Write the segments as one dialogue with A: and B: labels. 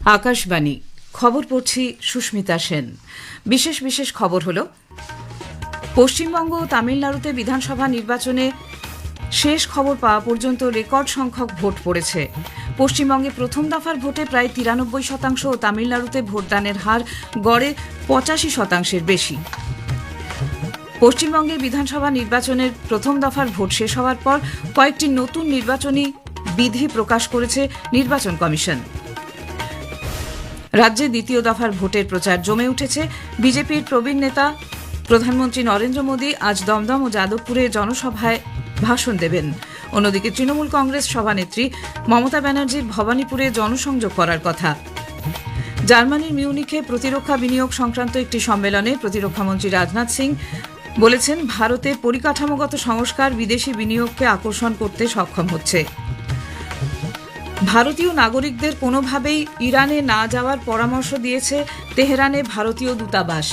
A: আকাশবাণী খবর পড়ছি সুস্মিতা সেন। বিশেষ বিশেষ খবর হলো, পশ্চিমবঙ্গ ও তামিলনাড়ুতে বিধানসভা নির্বাচনে শেষ খবর পাওয়া পর্যন্ত রেকর্ড সংখ্যক ভোট পড়েছে। পশ্চিমবঙ্গে প্রথম দফার ভোটে প্রায় 93% ও তামিলনাড়ুতে ভোটদানের হার গড়ে 85%-এর বেশি। পশ্চিমবঙ্গে বিধানসভা নির্বাচনের প্রথম দফার ভোট শেষ হওয়ার পর কয়েকটি নতুন নির্বাচনী বিধি প্রকাশ করেছে নির্বাচন কমিশন। রাজ্যে দ্বিতীয় দফার ভোটের প্রচার জমে উঠেছে। বিজেপির প্রবীণ নেতা প্রধানমন্ত্রী নরেন্দ্র মোদী আজ দমদম ও যাদবপুরে জনসভায় ভাষণ দেবেন। অন্যদিকে তৃণমূল কংগ্রেস সভানেত্রী মমতা ব্যানার্জির ভবানীপুরে জনসংযোগ করার কথা। জার্মানির মিউনিখে প্রতিরক্ষা বিনিয়োগ সংক্রান্ত একটি সম্মেলনে প্রতিরক্ষামন্ত্রী রাজনাথ সিং বলেছেন, ভারতের পরিকাঠামোগত সংস্কার বিদেশি বিনিয়োগকে আকর্ষণ করতে সক্ষম হচ্ছে। ভারতীয় নাগরিকদের কোনোভাবেই ইরানে না যাওয়ার পরামর্শ দিয়েছে তেহরানে ভারতীয় দূতাবাস।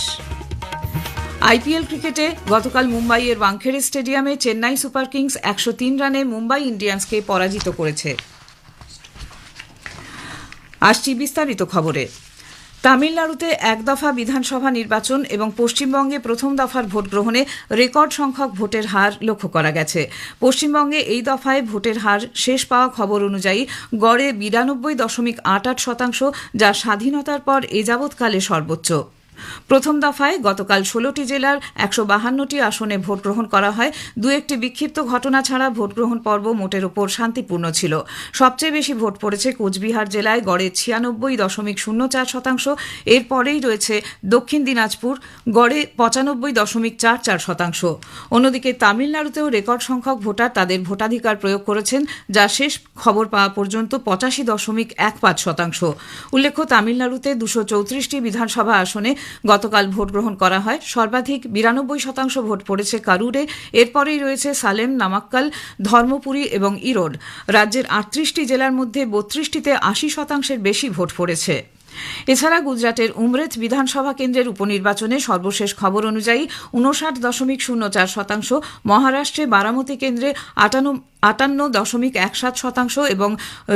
A: আইপিএল ক্রিকেটে গতকাল মুম্বাইয়ের ওয়াংখেড়ে স্টেডিয়ামে চেন্নাই সুপার কিংস 103 রানে মুম্বাই ইন্ডিয়ান্সকে পরাজিত করেছে। আসছি বিস্তারিত খবরে। তামিলনাড়ুতে এক দফা বিধানসভা নির্বাচন এবং পশ্চিমবঙ্গে প্রথম দফার ভোট গ্রহণে রেকর্ড সংখ্যক ভোটের হার লক্ষ্য করা গেছে। পশ্চিমবঙ্গে এই দফায় ভোটের হার শেষ পাওয়া খবর অনুযায়ী গড়ে 92.88%, যা স্বাধীনতার পর এ যাবৎকালে সর্বোচ্চ। প্রথম দফায় গতকাল 16টি জেলার 152টি আসনে ভোট গ্রহণ করা হয়। দু একটি বিক্ষিপ্ত ঘটনা ছাড়া ভোট গ্রহণ পর্ব মোটের ওপর শান্তিপূর্ণ ছিল। সবচেয়ে বেশি ভোট পড়েছে কোচবিহার জেলায়, গড়ে 96.04%। এরপরেই রয়েছে দক্ষিণ দিনাজপুর, গড়ে 95.44%। অন্যদিকে তামিলনাড়ুতেও রেকর্ড সংখ্যক ভোটার তাদের ভোটাধিকার প্রয়োগ করেছেন, যা শেষ খবর পাওয়া পর্যন্ত 85.15%। উল্লেখ্য, তামিলনাড়ুতে 234টি বিধানসভা আসনে গতকাল ভোট গ্রহণ করা হয়। সর্বাধিক 92% ভোট পড়েছে কারুরে। এরপরেই রয়েছে সালেম, নামাক্কাল, ধর্মপুরী এবং ইরোড। রাজ্যের 38টি জেলার মধ্যে 32টিতে 80%-এর বেশি ভোট পড়েছে। এছাড়া গুজরাটের উমরেথ বিধানসভা কেন্দ্রের উপনির্বাচনে সর্বশেষ খবর অনুযায়ী 59.04%, মহারাষ্ট্রে বারামতি কেন্দ্রে 58.17% এবং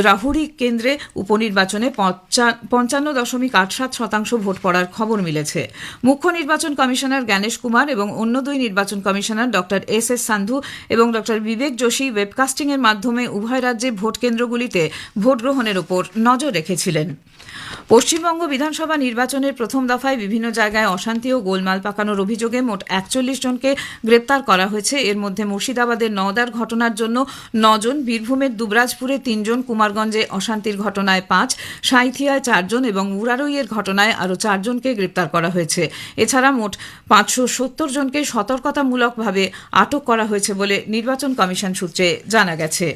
A: রাহুরি কেন্দ্রে উপনির্বাচনে 55.87% ভোট পড়ার খবর মিলেছে। মুখ্য নির্বাচন কমিশনার জ্ঞানেশ কুমার এবং অন্য দুই নির্বাচন কমিশনার ডক্টর এস সান্ধু এবং ডক্টর বিবেক যোশী ওয়েবকাস্টিংয়ের মাধ্যমে উভয় রাজ্যে ভোট কেন্দ্রগুলিতে ভোট গ্রহণের উপর নজর রেখেছিলেন। পশ্চিমবঙ্গ বিধানসভা নির্বাচনের প্রথম দফায় বিভিন্ন জায়গায় অশান্তি ও গোলমাল পাকানোর অভিযোগে মোট 41 জনকে গ্রেপ্তার করা হয়েছে। এর মধ্যে মুর্শিদাবাদের নওদার ঘটনার জন্য 9 জন, বীরভূমের দুবরাজপুরে 3 জন, কুমারগঞ্জে অশান্তির ঘটনায় 5, সাঁইথিয়ায় 4 জন এবং মুরারইয়ের ঘটনায় আরও 4 জনকে গ্রেপ্তার করা হয়েছে। এছাড়া মোট 570 জনকে সতর্কতামূলকভাবে আটক করা হয়েছে বলে নির্বাচন কমিশন সূত্রে জানা গেছে।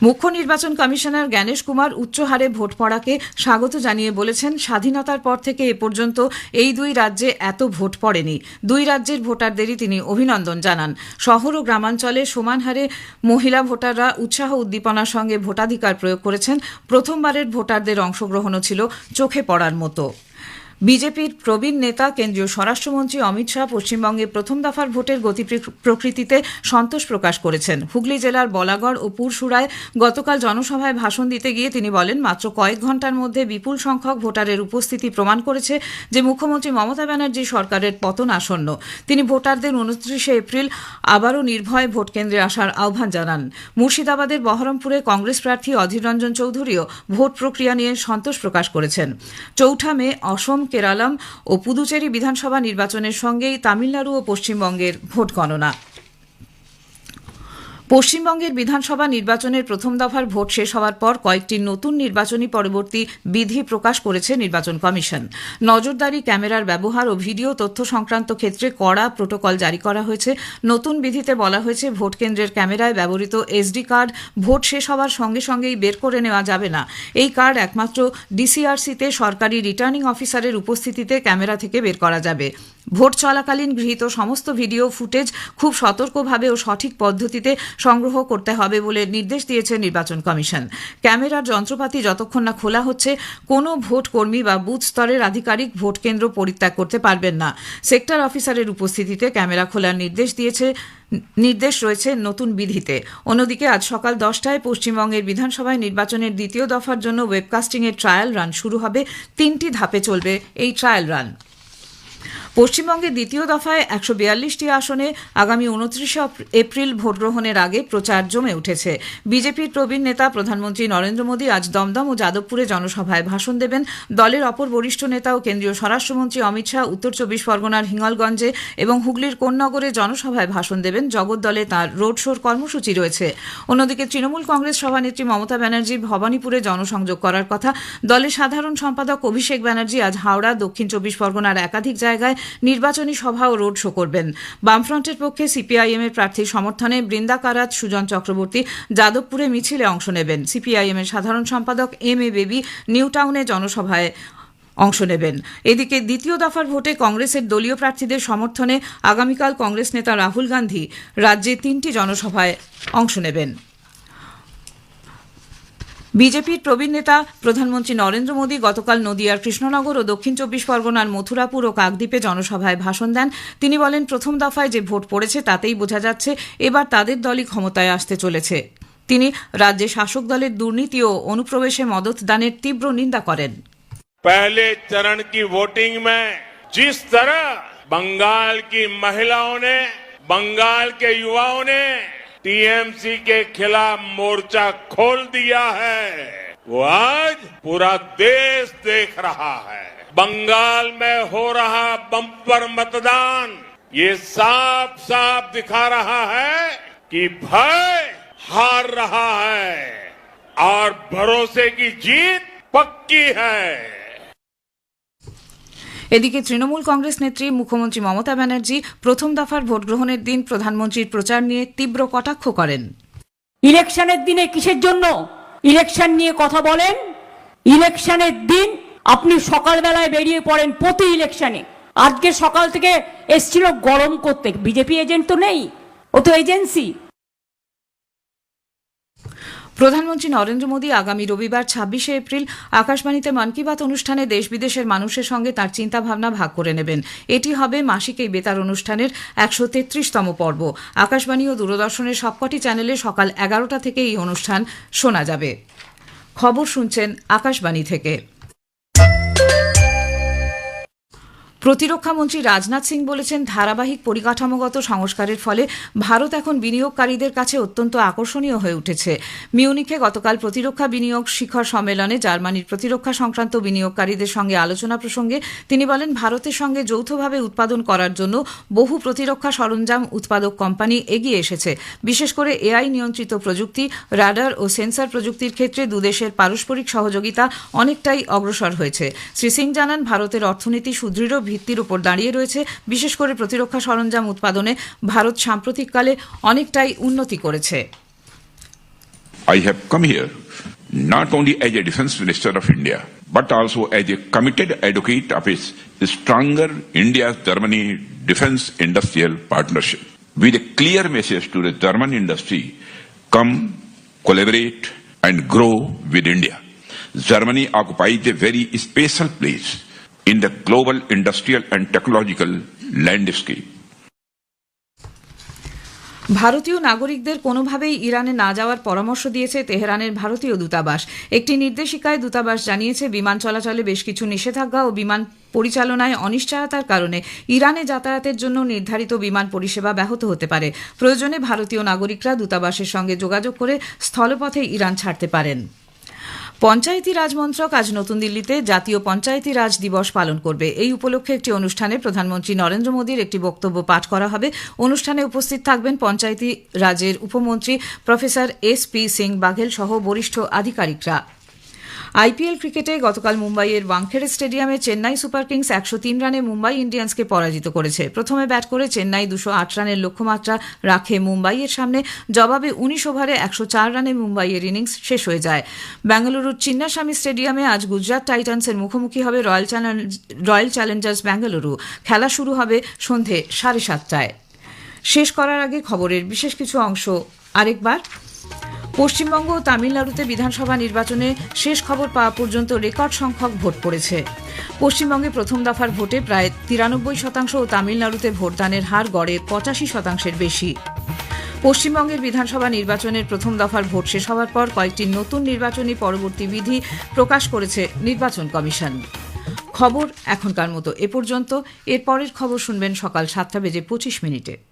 A: মুখ্য নির্বাচন কমিশনার জ্ঞানেশ কুমার উচ্চ হারে ভোট পড়াকে স্বাগত জানিয়ে বলেছেন, স্বাধীনতার পর থেকে এ পর্যন্ত এই দুই রাজ্যে এত ভোট পড়েনি। দুই রাজ্যের ভোটারদেরই তিনি অভিনন্দন জানান। শহর ও গ্রামাঞ্চলে সমান হারে মহিলা ভোটাররা উৎসাহ উদ্দীপনার সঙ্গে ভোটাধিকার প্রয়োগ করেছেন। প্রথমবারের ভোটারদের অংশগ্রহণও ছিল চোখে পড়ার মতো। বিজেপির প্রবীণ নেতা কেন্দ্রীয় স্বরাষ্ট্রমন্ত্রী অমিত শাহ পশ্চিমবঙ্গে প্রথম দফার ভোটের গতি প্রকৃতিতে সন্তোষ প্রকাশ করেছেন। হুগলি জেলার বলাগড় ও পুরসুরায় গতকাল জনসভায় ভাষণ দিতে গিয়ে তিনি বলেন, মাত্র কয়েক ঘণ্টার মধ্যে বিপুল সংখ্যক ভোটারের উপস্থিতি প্রমাণ করেছে যে মুখ্যমন্ত্রী মমতা ব্যানার্জি সরকারের পতন আসন্ন। তিনি ভোটারদের 29শে এপ্রিল আবারও নির্ভয়ে ভোট কেন্দ্রে আসার আহ্বান জানান। মুর্শিদাবাদের বহরমপুরে কংগ্রেস প্রার্থী অধীর রঞ্জন চৌধুরীও ভোট প্রক্রিয়া নিয়ে সন্তোষ প্রকাশ করেছেন। 4 মে অসম, কেরালাম ও পুদুচেরি বিধানসভা নির্বাচনের সঙ্গেই তামিলনাড়ু ও পশ্চিমবঙ্গের ভোট গণনা। পশ্চিমবঙ্গের বিধানসভা নির্বাচনের প্রথম দফার ভোট শেষ হওয়ার পর কয়েকটি নতুন নির্বাচনী পরবর্তী বিধি প্রকাশ করেছে নির্বাচন কমিশন। নজরদারি, ক্যামেরার ব্যবহার ও ভিডিও তথ্য সংক্রান্ত ক্ষেত্রে কড়া প্রোটোকল জারি করা হয়েছে। নতুন বিধিতে বলা হয়েছে, ভোট কেন্দ্রের ক্যামেরায় ব্যবহৃত এসডি কার্ড ভোট শেষ হওয়ার সঙ্গে সঙ্গেই বের করে নেওয়া যাবে না। এই কার্ড একমাত্র ডিসিআরসিতে সরকারি রিটার্নিং অফিসারের উপস্থিতিতে ক্যামেরা থেকে বের করা যাবে। ভোট চলাকালীন গৃহীত সমস্ত ভিডিও ফুটেজ খুব সতর্কভাবে ও সঠিক পদ্ধতিতে সংগ্রহ করতে হবে বলে নির্দেশ দিয়েছে নির্বাচন কমিশন। ক্যামেরার যন্ত্রপাতি যতক্ষণ না খোলা হচ্ছে কোনো ভোট কর্মী বা বুথ স্তরের আধিকারিক ভোট কেন্দ্র পরিত্যাগ করতে পারবেন না। সেক্টর অফিসারের উপস্থিতিতে ক্যামেরা খোলার নির্দেশ রয়েছে নতুন বিধিতে। অন্যদিকে আজ সকাল 10টায় পশ্চিমবঙ্গের বিধানসভায় নির্বাচনের দ্বিতীয় দফার জন্য ওয়েবকাস্টিংয়ের ট্রায়াল রান শুরু হবে। 3টি ধাপে চলবে এই ট্রায়াল রান। পশ্চিমবঙ্গের দ্বিতীয় দফায় 142টি আসনে আগামী 29 এপ্রিল ভোট গ্রহণের আগে প্রচার জমে উঠেছে। বিজেপির প্রবীণ নেতা প্রধানমন্ত্রী নরেন্দ্র মোদী আজ দমদম ও যাদবপুরে জনসভায় ভাষণ দেবেন। দলের অপর বরিষ্ঠ নেতা ও কেন্দ্রীয় স্বরাষ্ট্রমন্ত্রী অমিত শাহ উত্তর 24 পরগনার হিঙ্গলগঞ্জে এবং হুগলির কোন্নগরে জনসভায় ভাষণ দেবেন। জগদ্দলে তাঁর রোড শোর কর্মসূচি রয়েছে। অন্যদিকে তৃণমূল কংগ্রেস সভানেত্রী মমতা ব্যানার্জি ভবানীপুরে জনসংযোগ করার কথা। দলের সাধারণ সম্পাদক অভিষেক ব্যানার্জি আজ হাওড়া, দক্ষিণ 24 পরগনার একাধিক জায়গায় নির্বাচনী সভা ও রোড শো করবেন। বামফ্রন্টের পক্ষে সিপিআইএম এর প্রার্থীর সমর্থনে বৃন্দা কারাত, সুজন চক্রবর্তী যাদবপুরে মিছিলে অংশ নেবেন। সিপিআইএম এর সাধারণ সম্পাদক এম এ বেবি নিউ টাউনে জনসভায় অংশ নেবেন। এদিকে দ্বিতীয় দফার ভোটে কংগ্রেসের দলীয় প্রার্থীদের সমর্থনে আগামীকাল কংগ্রেস নেতা রাহুল গান্ধী রাজ্যে 3টি জনসভায় অংশ নেবেন। বিজেপির প্রবীণ নেতা প্রধানমন্ত্রী নরেন্দ্র মোদী গতকাল নদিয়ার কৃষ্ণনগর ও দক্ষিণ 24 পরগনার মথুরাপুর ও কাকদ্বীপে জনসভায় ভাষণ দেন। তিনি বলেন, প্রথম দফায় যে ভোট পড়েছে তাতেই বোঝা যাচ্ছে এবার তাদের দলই ক্ষমতায় আসতে চলেছে। তিনি রাজ্যে শাসক দলের দুর্নীতি ও অনুপ্রবেশে মদত দানের তীব্র নিন্দা করেন।
B: पहले चरण की वोटिंग में जिस तरह बंगाल की महिलाओं ने, बंगाल के युवाओं ने टीएमसी के खिलाफ मोर्चा खोल दिया है, वो आज पूरा देश देख रहा है। बंगाल में हो रहा बम्पर मतदान ये साफ साफ दिखा रहा है कि भय हार रहा है और भरोसे की जीत पक्की है।
A: এদিকে তৃণমূল কংগ্রেস নেত্রী মুখ্যমন্ত্রী মমতা ব্যানার্জি প্রথম দফার ভোট গ্রহণের দিন প্রধানমন্ত্রীর প্রচার নিয়ে তীব্র কটাক্ষ করেন।
C: ইলেকশনের দিনে কিসের জন্য ইলেকশন নিয়ে কথা বলেন? ইলেকশনের দিন আপনি সকালবেলায় বেরিয়ে পড়েন প্রতি ইলেকশনে। আজকে সকাল থেকে এসছিল গরম করতে। বিজেপি এজেন্ট তো নেই, ও তো এজেন্সি।
A: প্রধানমন্ত্রী নরেন্দ্র মোদী আগামী রবিবার 26 এপ্রিল আকাশবাণীতে মন কি বাত অনুষ্ঠানে দেশ বিদেশের মানুষের সঙ্গে তাঁর চিন্তাভাবনা ভাগ করে নেবেন। এটি হবে মাসিক এই বেতার অনুষ্ঠানের 133তম পর্ব। আকাশবাণী ও দূরদর্শনের সবকটি চ্যানেলে সকাল 11টা থেকে এই অনুষ্ঠান শোনা যাবে। খবর শুনছেন আকাশবাণী থেকে। প্রতিরক্ষা মন্ত্রী রাজনাথ সিং বলেছেন, ধারাবাহিক পরিকাঠামোগত সংস্কারের ফলে ভারত এখন বিনিয়োগকারীদের কাছে অত্যন্ত আকর্ষণীয় হয়ে উঠেছে। মিউনিখে গতকাল প্রতিরক্ষা বিনিয়োগ শিখর সম্মেলনে জার্মানির প্রতিরক্ষা সংক্রান্ত বিনিয়োগকারীদের সঙ্গে আলোচনা প্রসঙ্গে তিনি বলেন, ভারতের সঙ্গে যৌথভাবে উৎপাদন করার জন্য বহু প্রতিরক্ষা সরঞ্জাম উৎপাদক কোম্পানি এগিয়ে এসেছে। বিশেষ করে এআই নিয়ন্ত্রিত প্রযুক্তি, রাডার ও সেন্সর প্রযুক্তির ক্ষেত্রে দুদেশের পারস্পরিক সহযোগিতা অনেকটাই অগ্রসর হয়েছে। শ্রী সিং জানান, ভারতের অর্থনীতি সুদৃঢ় ভিত্তির উপর দাঁড়িয়ে রয়েছে। বিশেষ করে প্রতিরক্ষা সরঞ্জাম উৎপাদনে ভারত সাম্প্রতিককালে অনেকটাই উন্নতি করেছে।
D: I have come here not only as a defense minister of India, but also as a committed advocate of a stronger India-Germany defense industrial partnership. With a clear message to the German industry, come, collaborate and grow with India. Germany occupies a very special place in the global industrial and technological landscape.
A: ভারতীয় নাগরিকদের কোনোভাবেই ইরানে না যাওয়ার পরামর্শ দিয়েছে তেহরানের ভারতীয় দূতাবাস। একটি নির্দেশিকায় দূতাবাস জানিয়েছে, বিমান চলাচলে বেশ কিছু নিষেধাজ্ঞা ও বিমান পরিচালনায় অনিশ্চয়তার কারণে ইরানে যাতায়াতের জন্য নির্ধারিত বিমান পরিষেবা ব্যাহত হতে পারে। প্রয়োজনে ভারতীয় নাগরিকরা দূতাবাসের সঙ্গে যোগাযোগ করে স্থলপথে ইরান ছাড়তে পারেন। পঞ্চায়েতি রাজ মন্ত্রক আজ নতুন দিল্লিতে জাতীয় পঞ্চায়েতি রাজ দিবস পালন করবে। এই উপলক্ষে একটি অনুষ্ঠানে প্রধানমন্ত্রী নরেন্দ্র মোদীর একটি বক্তব্য পাঠ করা হবে। অনুষ্ঠানে উপস্থিত থাকবেন পঞ্চায়েতি রাজের উপমন্ত্রী প্রফেসর SP সিং বাঘেল সহ বরিষ্ঠ আধিকারিকরা। আইপিএল ক্রিকেটে গতকাল মুম্বাইয়ের ওয়াংখেড়ে স্টেডিয়ামে চেন্নাই সুপার কিংস 103 রানে মুম্বাই ইন্ডিয়ান্সকে পরাজিত করেছে। প্রথমে ব্যাট করে চেন্নাই 208 রানের লক্ষ্যমাত্রা রাখে মুম্বাইয়ের সামনে। জবাবে 19 ওভারে 104 রানে মুম্বাইয়ের ইনিংস শেষ হয়ে যায়। বেঙ্গালুরুর চিন্নাস্বামী স্টেডিয়ামে আজ গুজরাট টাইটান্সের মুখোমুখি হবে রয়্যাল চ্যালেঞ্জার্স বেঙ্গালুরু। খেলা শুরু হবে সন্ধে 7:30টায়। শেষ করার আগে খবরের বিশেষ কিছু অংশ আরেকবার, পশ্চিমবঙ্গ ও তামিলনাড়ুতে বিধানসভা নির্বাচনে শেষ খবর পাওয়া পর্যন্ত রেকর্ড সংখ্যক ভোট পড়েছে। পশ্চিমবঙ্গে প্রথম দফার ভোটে প্রায় 93% ও তামিলনাড়ুতে ভোটদানের হার গড়ে 85%-এর বেশি। পশ্চিমবঙ্গের বিধানসভা নির্বাচনের প্রথম দফার ভোট শেষ হওয়ার পর কয়েকটি নতুন নির্বাচনী পরবর্তী বিধি প্রকাশ করেছে নির্বাচন কমিশন। খবর এখনকার মতো এ পর্যন্ত। এর পরের খবর শুনবেন সকাল 7:25 মিনিটে।